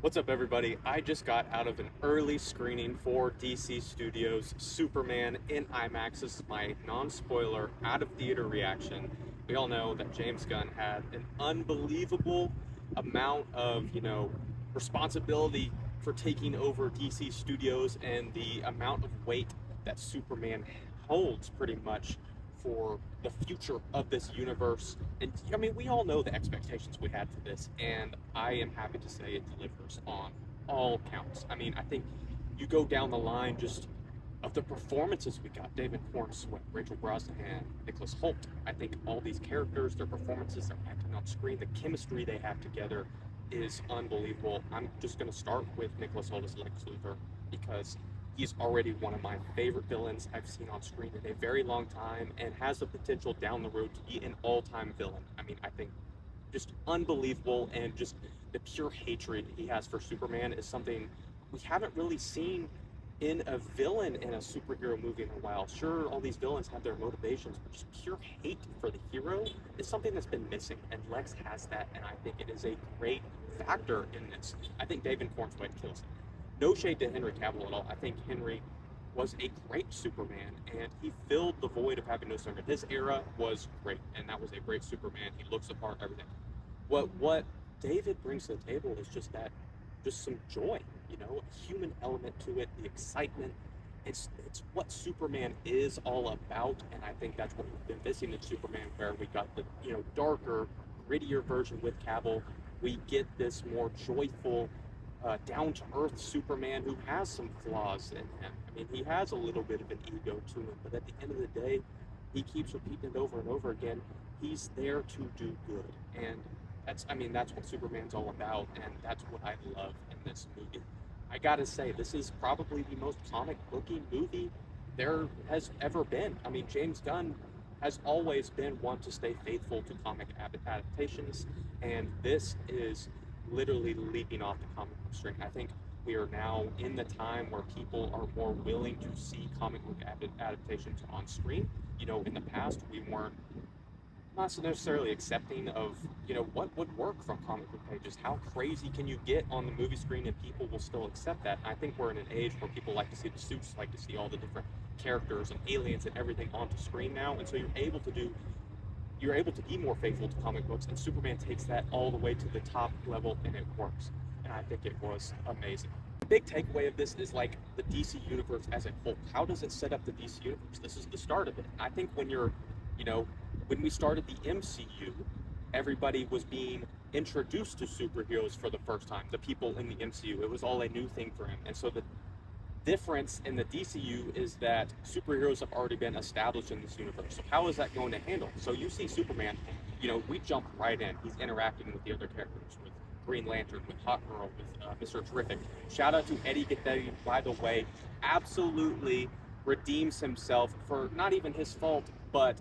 What's up, everybody? I just got out of an early screening for DC Studios' Superman in IMAX. This is my non-spoiler, out-of-theater reaction. We all know that James Gunn had an unbelievable amount of, responsibility for taking over DC Studios and the amount of weight that Superman holds pretty much for the future of this universe. And I mean, we all know the expectations we had for this, and I am happy to say it delivers on all counts. I mean, I think you go down the line just of the performances we got. David Cornsweet, Rachel Brosnahan, Nicholas Hoult. I think all these characters, their performances, their acting on screen, the chemistry they have together is unbelievable. I'm just going to start with Nicholas Hoult as Lex Luthor because he's already one of my favorite villains I've seen on screen in a very long time and has the potential down the road to be an all-time villain. I mean, I think just unbelievable, and just the pure hatred he has for Superman is something we haven't really seen in a villain in a superhero movie in a while. Sure, all these villains have their motivations, but just pure hate for the hero is something that's been missing, and Lex has that, and I think it is a great factor in this. I think David Cornsweet kills it. No shade to Henry Cavill at all. I think Henry was a great Superman, and he filled the void of having no Superman. His era was great, and that was a great Superman. He looks the part, everything. What David brings to the table is just some joy, a human element to it, the excitement. It's what Superman is all about, and I think that's what we've been missing in Superman, where we got the darker, grittier version with Cavill. We get this more joyful, down-to-earth Superman who has some flaws in him. I mean, he has a little bit of an ego to him, but at the end of the day, he keeps repeating it over and over again. He's there to do good, and that's what Superman's all about, and that's what I love in this movie. I gotta say, this is probably the most comic-booky movie there has ever been. I mean, James Gunn has always been one to stay faithful to comic adaptations, and this is literally leaping off the comic book string. I think we are now in the time where people are more willing to see comic book adaptations on screen. In the past, we weren't not so necessarily accepting of what would work from comic book pages. How crazy can you get on the movie screen and people will still accept that? And I think we're in an age where people like to see the suits, like to see all the different characters and aliens and everything onto screen now, and so you're able to be more faithful to comic books, and Superman takes that all the way to the top level, and it works. And I think it was amazing. The big takeaway of this is like the DC universe as a whole. How does it set up the DC universe? This is the start of it. I think when we started the MCU, everybody was being introduced to superheroes for the first time. The people in the MCU, it was all a new thing for him, and so the difference in the DCU is that superheroes have already been established in this universe. So how is that going to handle? So you see Superman, we jump right in. He's interacting with the other characters, with Green Lantern, with Hot Girl, with Mr. Terrific. Shout out to Eddie Gaddetti, by the way, absolutely redeems himself for not even his fault, but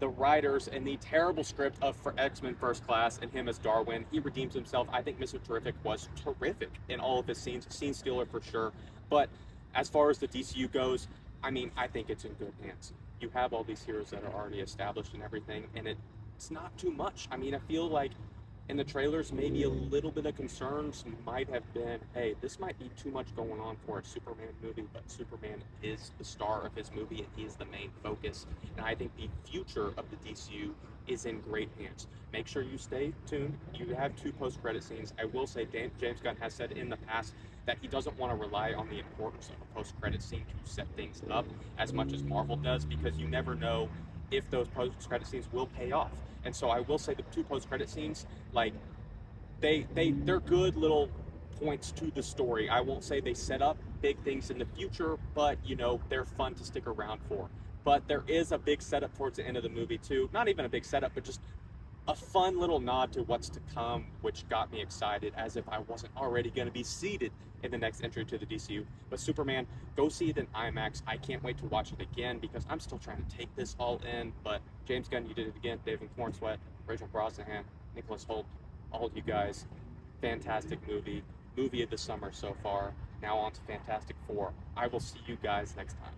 the writers and the terrible script of for X-Men First Class and him as Darwin. He redeems himself. I think Mr. Terrific was terrific in all of his scenes. Scene stealer for sure. But as far as the DCU goes, I mean, I think it's in good hands. You have all these heroes that are already established and everything, and it's not too much. I mean, I feel like in the trailers, maybe a little bit of concerns might have been, hey, this might be too much going on for a Superman movie, but Superman is the star of his movie, and he is the main focus. And I think the future of the DCU is in great hands. Make sure you stay tuned. You have 2 post-credit scenes. I will say James Gunn has said in the past that he doesn't want to rely on the importance of a post-credit scene to set things up as much as Marvel does, because you never know if those post-credit scenes will pay off. And so I will say the 2 post-credit scenes, like, they're good little points to the story. I won't say they set up big things in the future, but they're fun to stick around for. But there is a big setup towards the end of the movie too. Not even a big setup, but just a fun little nod to what's to come, which got me excited, as if I wasn't already going to be seated in the next entry to the DCU. But Superman, go see it in IMAX. I can't wait to watch it again because I'm still trying to take this all in. But James Gunn, you did it again. David Cornsweet, Rachel Brosnahan, Nicholas Hoult, all of you guys. Fantastic movie. Movie of the summer so far. Now on to Fantastic Four. I will see you guys next time.